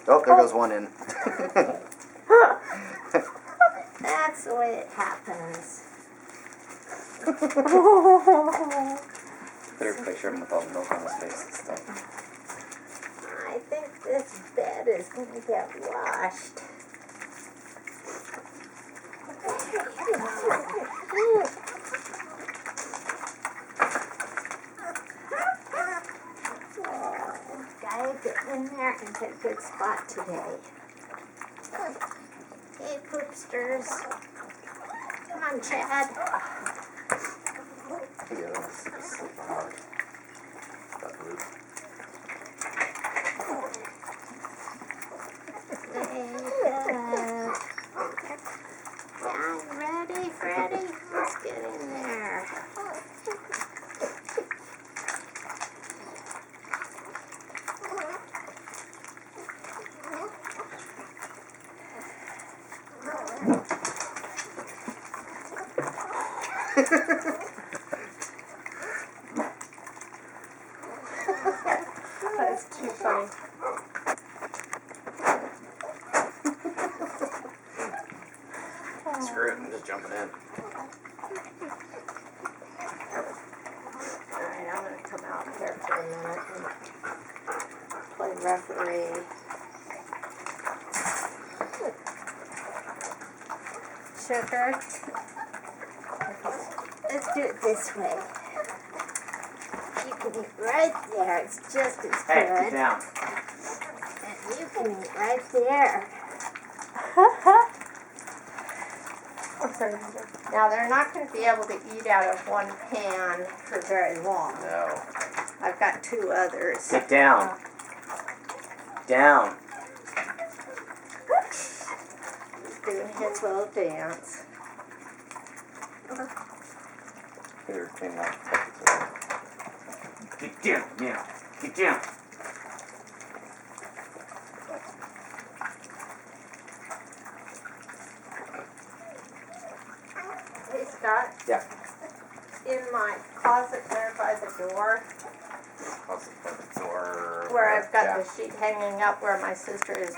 Oh, there goes one in. That's the way it happens. Better picture him with all the milk on his face and stuff. I think this bed is going to get washed. Gotta get in there and get a good spot today. Hey, poopsters. Come on, Chad. Yeah, that's sleeping hard. Got Luke. I'm ready, Freddy. Let's get in there. That's too funny. Screw it, I'm just jumping in. Alright, I'm gonna come out here for a minute and play referee. Sugar. Let's do it this way. You can eat right there. It's just as Hey, good. get down. And you can eat right there. Now, they're not going to be able to eat out of one pan for very long. No. I've got two others. Get down. Down. He's doing his little dance. Better clean that. Get down now. Get down. Hey, Scott. Yeah. In my closet there by the door, Close the door. where I've got Yeah. the sheet hanging up where my sister is